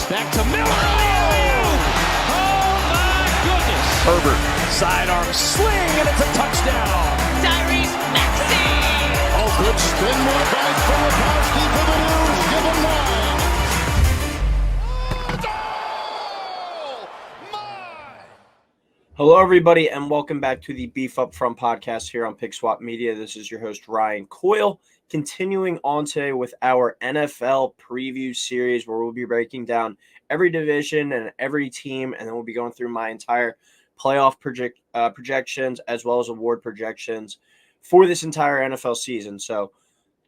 Back to Miller. Oh, my goodness. Herbert. Sidearm sling, and it's a touchdown. Tyrese Maxey. Oh, good spin move by Filipowski for the news. Give him 9. Hello, everybody, and welcome back to the Beef Up Front podcast here on Pick Swap Media. This is your host, Ryan Coyle, continuing on today with our NFL preview series where we'll be breaking down every division and every team, and then we'll be going through my entire playoff projections as well as award projections for this entire NFL season. So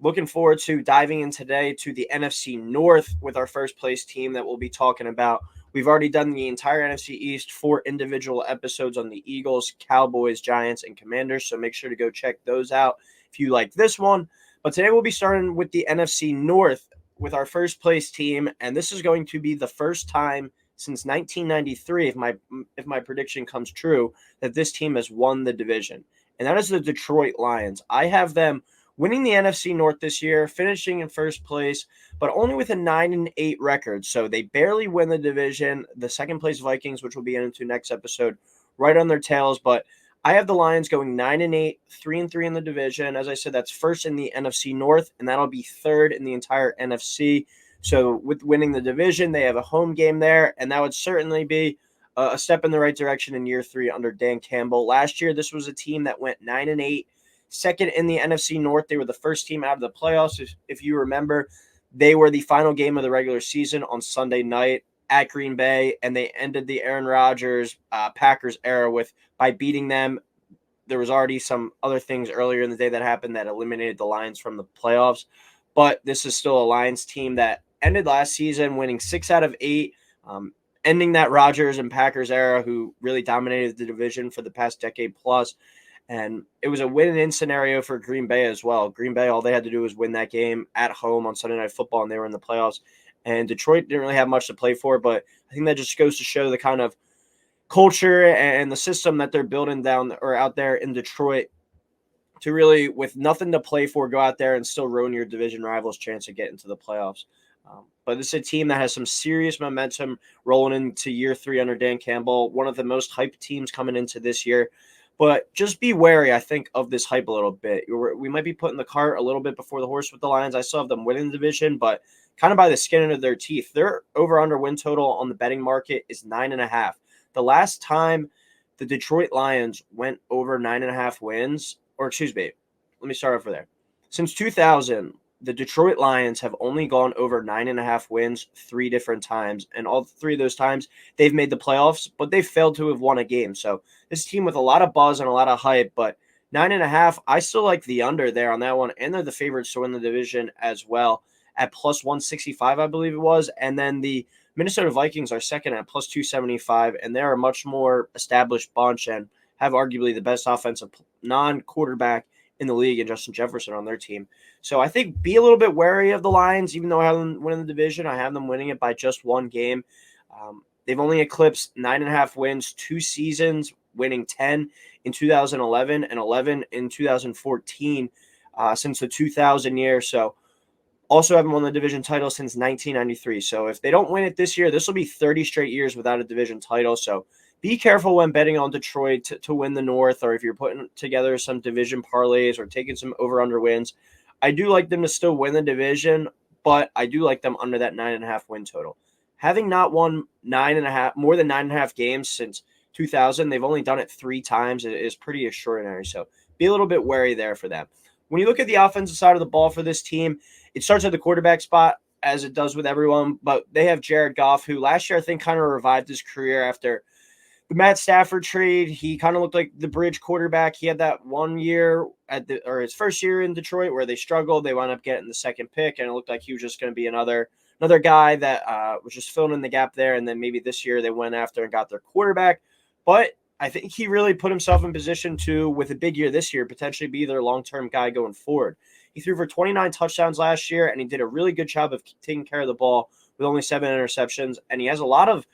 looking forward to diving in today to the NFC North with our first place team that we'll be talking about. We've already done the entire NFC East, 4 individual episodes on the Eagles, Cowboys, Giants, and Commanders, so make sure to go check those out if you like this one. But today we'll be starting with the NFC North with our first place team, and this is going to be the first time since 1993, if my prediction comes true, that this team has won the division, and that is the Detroit Lions. I have them winning the NFC North this year, finishing in first place, but only with a 9-8 record. So they barely win the division. The second place Vikings, which we'll be into next episode, right on their tails. But I have the Lions going 9-8, 3-3 in the division. As I said, that's first in the NFC North, and that'll be third in the entire NFC. So with winning the division, they have a home game there, and that would certainly be a step in the right direction in year 3 under Dan Campbell. Last year, this was a team that went 9-8. Second in the NFC North. They were the first team out of the playoffs. If you remember, they were the final game of the regular season on Sunday night at Green Bay, and they ended the Aaron Rodgers Packers era by beating them. There was already some other things earlier in the day that happened that eliminated the Lions from the playoffs, but this is still a Lions team that ended last season winning 6 out of 8, ending that Rodgers and Packers era, who really dominated the division for the past decade plus. And it was a win-win scenario for Green Bay as well. Green Bay, all they had to do was win that game at home on Sunday Night Football, and they were in the playoffs. And Detroit didn't really have much to play for, but I think that just goes to show the kind of culture and the system that they're building out there in Detroit to really, with nothing to play for, go out there and still ruin your division rival's chance of getting to the playoffs. But this is a team that has some serious momentum rolling into year 3 under Dan Campbell, one of the most hyped teams coming into this year. But just be wary, I think, of this hype a little bit. We might be putting the cart a little bit before the horse with the Lions. I still have them winning the division, but kind of by the skin of their teeth. Their over-under win total on the betting market is 9.5. The last time the Detroit Lions went over 9.5 wins, or excuse me, let me start over there. Since 2000, the Detroit Lions have only gone over 9.5 wins 3 different times, and all 3 of those times they've made the playoffs, but they've failed to have won a game. So this team with a lot of buzz and a lot of hype, but 9.5, I still like the under there on that one, and they're the favorites to win the division as well at plus 165, I believe it was. And then the Minnesota Vikings are second at plus 275, and they're a much more established bunch and have arguably the best offensive non-quarterback in the league, and Justin Jefferson on their team. So I think be a little bit wary of the Lions. Even though I have them winning the division, I have them winning it by just 1 game. They've only eclipsed 9.5 wins 2 seasons, winning 10 in 2011 and 11 in 2014 since the 2000 year. So also haven't won the division title since 1993. So if they don't win it this year, this will be 30 straight years without a division title. So be careful when betting on Detroit to win the North, or if you're putting together some division parlays or taking some over-under wins. I do like them to still win the division, but I do like them under that 9.5 win total. Having not won more than 9.5 games since 2000, they've only done it 3 times. It is pretty extraordinary. So be a little bit wary there for them. When you look at the offensive side of the ball for this team, it starts at the quarterback spot, as it does with everyone, but they have Jared Goff, who last year I think kind of revived his career after the Matt Stafford trade. He kind of looked like the bridge quarterback. He had that 1 year his first year in Detroit where they struggled. They wound up getting the second pick, and it looked like he was just going to be another guy that was just filling in the gap there. And then maybe this year they went after and got their quarterback. But I think he really put himself in position to, with a big year this year, potentially be their long-term guy going forward. He threw for 29 touchdowns last year, and he did a really good job of taking care of the ball with only 7 interceptions. And he has a lot of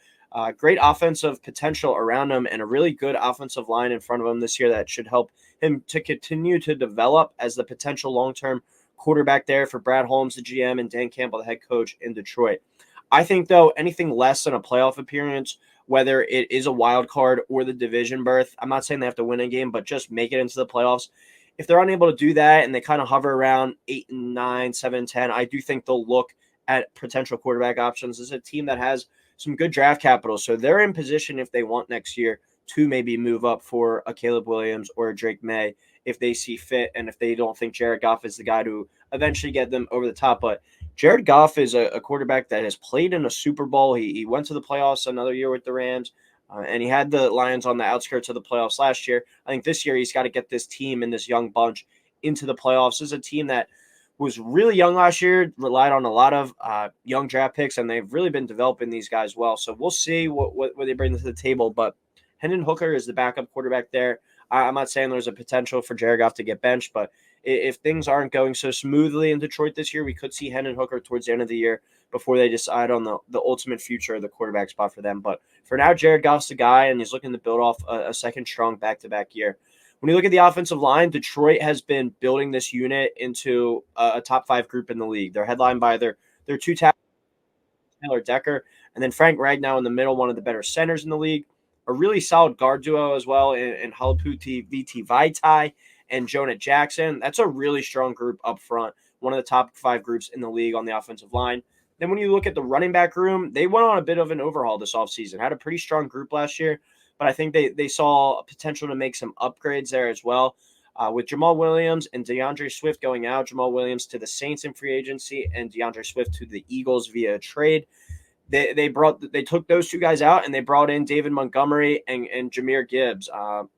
great offensive potential around him and a really good offensive line in front of him this year that should help him to continue to develop as the potential long-term quarterback there for Brad Holmes, the GM, and Dan Campbell, the head coach in Detroit. I think, though, anything less than a playoff appearance, whether it is a wild card or the division berth, I'm not saying they have to win a game, but just make it into the playoffs. If they're unable to do that and they kind of hover around 8-9, 7-10, I do think they'll look at potential quarterback options. This is a team that has some good draft capital, so they're in position if they want next year to maybe move up for a Caleb Williams or a Drake May if they see fit and if they don't think Jared Goff is the guy to eventually get them over the top. But Jared Goff is a quarterback that has played in a Super Bowl. He went to the playoffs another year with the Rams, and he had the Lions on the outskirts of the playoffs last year. I think this year he's got to get this team and this young bunch into the playoffs. This is a team that was really young last year, relied on a lot of young draft picks, and they've really been developing these guys well. So we'll see what they bring to the table. But Hendon Hooker is the backup quarterback there. I'm not saying there's a potential for Jared Goff to get benched, but if things aren't going so smoothly in Detroit this year, we could see Hendon Hooker towards the end of the year before they decide on the ultimate future of the quarterback spot for them. But for now, Jared Goff's the guy, and he's looking to build off a second strong back-to-back year. When you look at the offensive line, Detroit has been building this unit into a top 5 group in the league. They're headlined by their two tackles, Taylor Decker, and then Frank Ragnow in the middle, one of the better centers in the league. A really solid guard duo as well in Halaputi VT Vaitai and Jonah Jackson. That's a really strong group up front, one of the top 5 groups in the league on the offensive line. Then when you look at the running back room, they went on a bit of an overhaul this offseason. Had a pretty strong group last year, but I think they saw potential to make some upgrades there as well. With Jamal Williams and DeAndre Swift going out, Jamal Williams to the Saints in free agency and DeAndre Swift to the Eagles via trade. They took those two guys out and they brought in David Montgomery and Jahmyr Gibbs.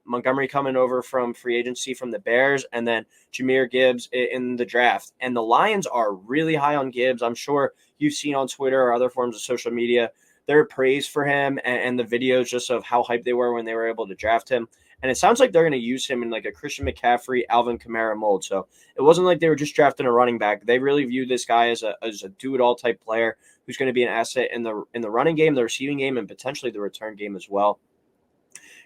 Montgomery coming over from free agency from the Bears, and then Jahmyr Gibbs in the draft. And the Lions are really high on Gibbs. I'm sure you've seen on Twitter or other forms of social media their praise for him and the videos just of how hyped they were when they were able to draft him. And it sounds like they're going to use him in like a Christian McCaffrey, Alvin Kamara mold. So it wasn't like they were just drafting a running back. They really view this guy as a do-it-all type player who's going to be an asset in the running game, the receiving game, and potentially the return game as well.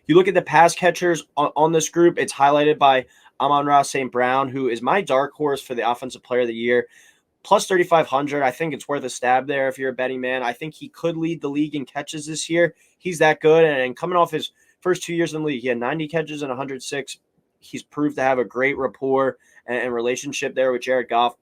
You look at the pass catchers on this group, it's highlighted by Amon-Ra St. Brown, who is my dark horse for the Offensive Player of the Year. Plus 3,500, I think it's worth a stab there if you're a betting man. I think he could lead the league in catches this year. He's that good, and coming off his first 2 years in the league, he had 90 catches and 106. He's proved to have a great rapport and relationship there with Jared Goff.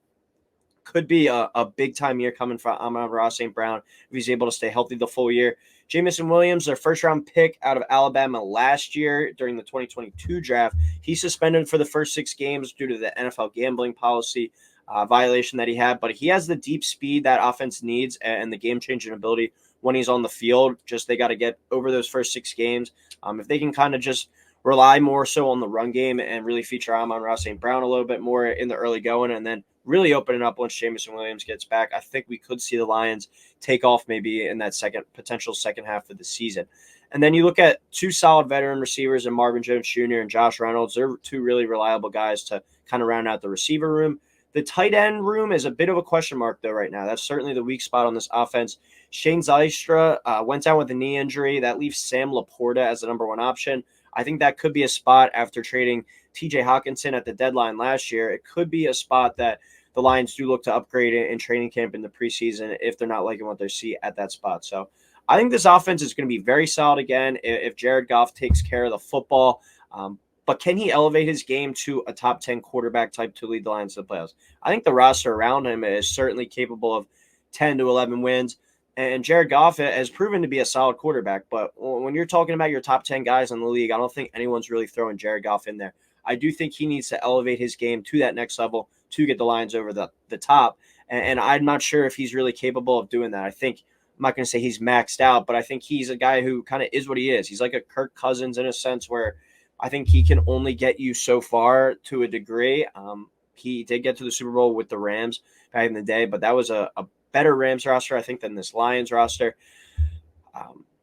Could be a big-time year coming from Amon-Ra St. Brown if he's able to stay healthy the full year. Jamison Williams, their first-round pick out of Alabama last year during the 2022 draft, he's suspended for the first 6 games due to the NFL gambling policy violation that he had. But he has the deep speed that offense needs and the game-changing ability when he's on the field. Just they got to get over those first 6 games. If they can kind of just rely more so on the run game and really feature Amon-Ra St. Brown a little bit more in the early going and then really opening up once Jamison Williams gets back, I think we could see the Lions take off maybe in that potential second half of the season. And then you look at 2 solid veteran receivers in Marvin Jones Jr. and Josh Reynolds. They're 2 really reliable guys to kind of round out the receiver room. The tight end room is a bit of a question mark, though, right now. That's certainly the weak spot on this offense. Shane Zylstra went down with a knee injury. That leaves Sam Laporta as the number 1 option. I think that could be a spot after trading TJ Hawkinson at the deadline last year. It could be a spot that the Lions do look to upgrade in training camp in the preseason if they're not liking what they see at that spot. So I think this offense is going to be very solid again if Jared Goff takes care of the football. But can he elevate his game to a top 10 quarterback type to lead the Lions to the playoffs? I think the roster around him is certainly capable of 10 to 11 wins. And Jared Goff has proven to be a solid quarterback. But when you're talking about your top 10 guys in the league, I don't think anyone's really throwing Jared Goff in there. I do think he needs to elevate his game to that next level to get the Lions over the top. And I'm not sure if he's really capable of doing that. I'm not going to say he's maxed out, but I think he's a guy who kind of is what he is. He's like a Kirk Cousins in a sense where I think he can only get you so far to a degree. He did get to the Super Bowl with the Rams back in the day, but that was a better Rams roster, I think, than this Lions roster.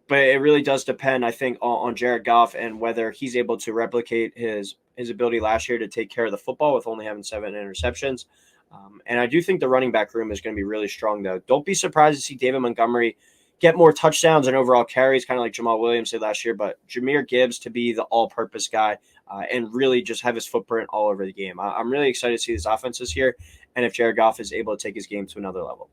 But it really does depend, I think, on Jared Goff and whether he's able to replicate his ability last year to take care of the football with only having 7 interceptions. And I do think the running back room is going to be really strong, though. Don't be surprised to see David Montgomery get more touchdowns and overall carries, kind of like Jamal Williams did last year, but Jahmyr Gibbs to be the all-purpose guy and really just have his footprint all over the game. I'm really excited to see this offense this year and if Jared Goff is able to take his game to another level.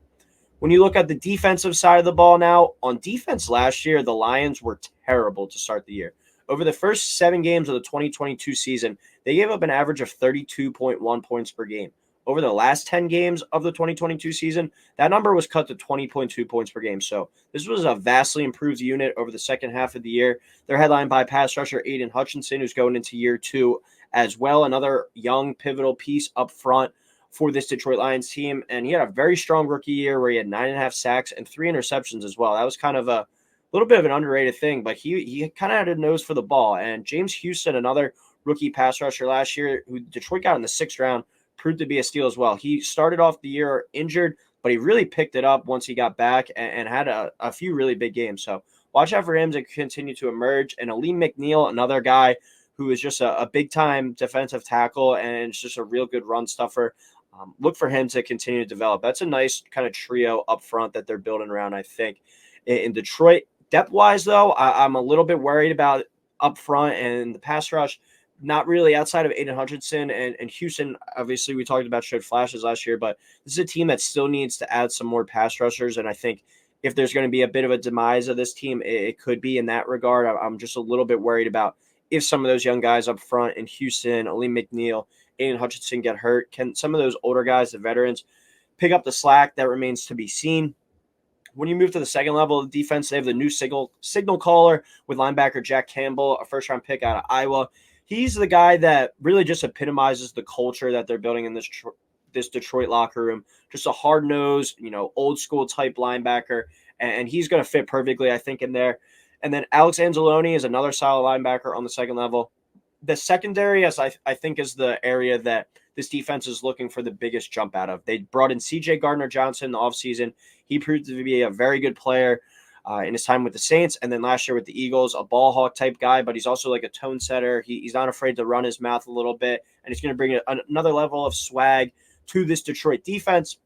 When you look at the defensive side of the ball now, on defense last year, the Lions were terrible to start the year. Over the first 7 games of the 2022 season, they gave up an average of 32.1 points per game. Over the last 10 games of the 2022 season, that number was cut to 20.2 points per game. So this was a vastly improved unit over the second half of the year. They're headlined by pass rusher Aiden Hutchinson, who's going into year 2 as well. Another young pivotal piece up front for this Detroit Lions team. And he had a very strong rookie year where he had 9.5 sacks and 3 interceptions as well. That was kind of a little bit of an underrated thing, but he kind of had a nose for the ball. And James Houston, another rookie pass rusher last year, who Detroit got in the 6th round, proved to be a steal as well. He started off the year injured, but he really picked it up once he got back and had a few really big games. So watch out for him to continue to emerge. And Aleem McNeil, another guy who is just a big-time defensive tackle and it's just a real good run stuffer. Look for him to continue to develop. That's a nice kind of trio up front that they're building around, I think, in Detroit. Depth-wise, though, I'm a little bit worried about up front and the pass rush. Not really outside of Aiden Hutchinson and Houston. Obviously, we talked about showed flashes last year, but this is a team that still needs to add some more pass rushers. And I think if there's going to be a bit of a demise of this team, it could be in that regard. I'm just a little bit worried about if some of those young guys up front in Houston, Aleem McNeil, Aiden Hutchinson get hurt. Can some of those older guys, the veterans, pick up the slack? That remains to be seen. When you move to the second level of defense, they have the new signal caller with linebacker Jack Campbell, a first-round pick out of Iowa. He's the guy that really just epitomizes the culture that they're building in this Detroit locker room. Just a hard-nosed, old-school type linebacker, and he's going to fit perfectly, I think, in there. And then Alex Anzalone is another solid linebacker on the second level. The secondary, as I think, is the area that this defense is looking for the biggest jump out of. They brought in C.J. Gardner-Johnson in the offseason. He proved to be a very good player in his time with the Saints, and then last year with the Eagles, a ball hawk type guy, but he's also like a tone setter. He's not afraid to run his mouth a little bit, and he's going to bring another level of swag to this Detroit defense.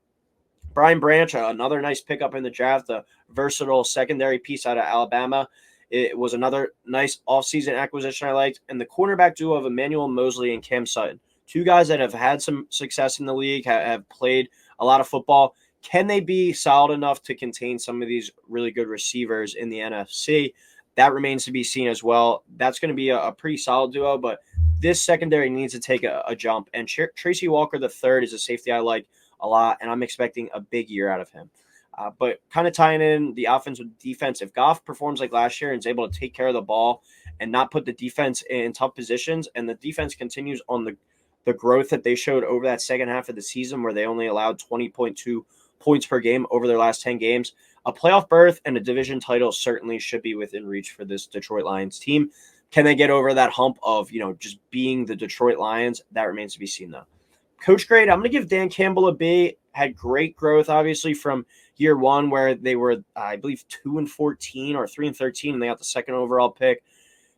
Brian Branch, another nice pickup in the draft, a versatile secondary piece out of Alabama. It was another nice offseason acquisition I liked. And the cornerback duo of Emmanuel Mosley and Cam Sutton, 2 guys that have had some success in the league, have played a lot of football. Can they be solid enough to contain some of these really good receivers in the NFC? That remains to be seen as well. That's going to be a pretty solid duo, but this secondary needs to take a jump. And Tracy Walker III is a safety I like a lot, and I'm expecting a big year out of him. But kind of tying in the offense with defense, if Goff performs like last year and is able to take care of the ball and not put the defense in tough positions, and the defense continues on the growth that they showed over that second half of the season where they only allowed 20.2 points per game over their last 10 games, a playoff berth and a division title certainly should be within reach for this Detroit Lions team. Can they get over that hump of, just being the Detroit Lions? That remains to be seen, though. Coach grade, I'm going to give Dan Campbell a B. Had great growth, obviously, from year 1 where they were, I believe, 2-14 or 3-13, and they got the second overall pick,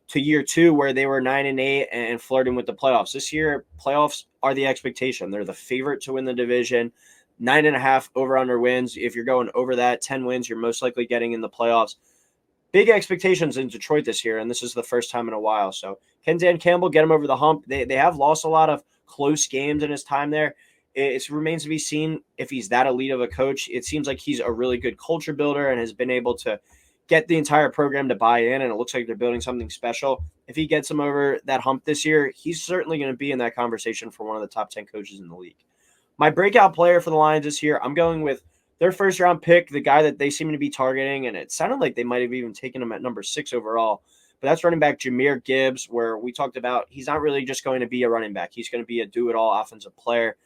to year 2 where they were 9-8 and flirting with the playoffs. This year, playoffs are the expectation. They're the favorite to win the division. 9.5 over-under wins. If you're going over that, 10 wins, you're most likely getting in the playoffs. Big expectations in Detroit this year, and this is the first time in a while. So can Dan Campbell get him over the hump? They have lost a lot of close games in his time there. It remains to be seen if he's that elite of a coach. It seems like he's a really good culture builder and has been able to get the entire program to buy in, and it looks like they're building something special. If he gets him over that hump this year, he's certainly going to be in that conversation for one of the top 10 coaches in the league. My breakout player for the Lions this year, I'm going with their first-round pick, the guy that they seem to be targeting, and it sounded like they might have even taken him at number 6 overall. But that's running back Jahmyr Gibbs, where we talked about he's not really just going to be a running back. He's going to be a do-it-all offensive player.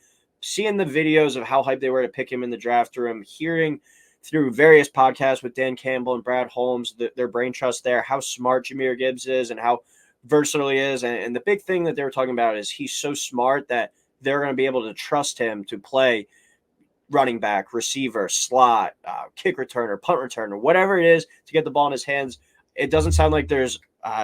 Seeing the videos of how hyped they were to pick him in the draft through him, hearing through various podcasts with Dan Campbell and Brad Holmes, their brain trust there, how smart Jahmyr Gibbs is and how versatile he is. And the big thing that they were talking about is he's so smart that they're going to be able to trust him to play running back, receiver, slot, kick returner, punt returner, whatever it is to get the ball in his hands. It doesn't sound like there's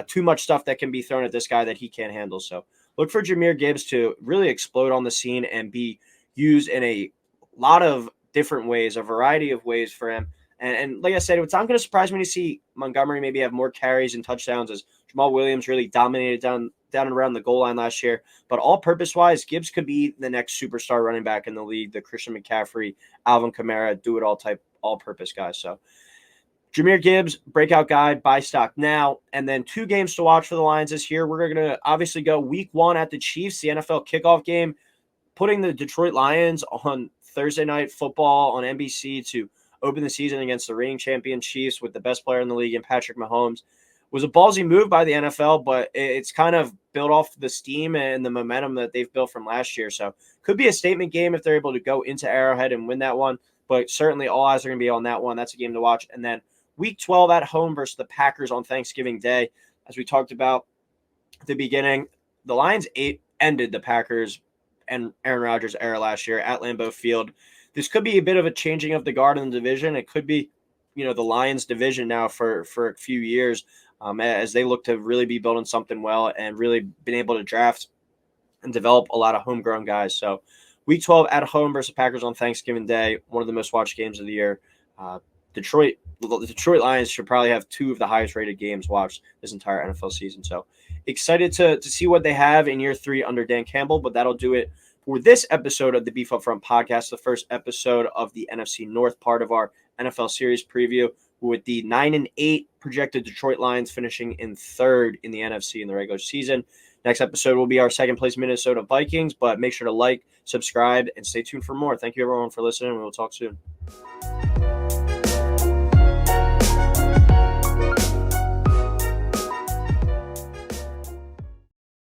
too much stuff that can be thrown at this guy that he can't handle. So look for Jahmyr Gibbs to really explode on the scene and be used in a lot of different ways, a variety of ways for him. And like I said, it's not going to surprise me to see Montgomery maybe have more carries and touchdowns as Jamal Williams really dominated down and around the goal line last year. But all-purpose-wise, Gibbs could be the next superstar running back in the league, the Christian McCaffrey, Alvin Kamara, do-it-all type all-purpose guy. So Jahmyr Gibbs, breakout guy, buy stock now. And then 2 games to watch for the Lions this year. We're going to obviously go week 1 at the Chiefs, the NFL kickoff game, putting the Detroit Lions on Thursday Night Football on NBC to open the season against the reigning champion Chiefs with the best player in the league in Patrick Mahomes. Was a ballsy move by the NFL, but it's kind of built off the steam and the momentum that they've built from last year. So could be a statement game if they're able to go into Arrowhead and win that one. But certainly all eyes are going to be on that one. That's a game to watch. And then Week 12 at home versus the Packers on Thanksgiving Day. As we talked about at the beginning, the Lions ended the Packers and Aaron Rodgers' era last year at Lambeau Field. This could be a bit of a changing of the guard in the division. It could be, the Lions division now for a few years as they look to really be building something well and really been able to draft and develop a lot of homegrown guys. So Week 12 at home versus the Packers on Thanksgiving Day, one of the most watched games of the year. The Detroit Lions should probably have 2 of the highest rated games watched this entire NFL season. So excited to see what they have in year 3 under Dan Campbell, but that'll do it for this episode of the Beef Up Front podcast, the first episode of the NFC North part of our NFL series preview, with the 9-8 projected Detroit Lions finishing in 3rd in the NFC in the regular season. Next episode will be our 2nd place Minnesota Vikings, but make sure to like, subscribe, and stay tuned for more. Thank you everyone for listening. We will talk soon.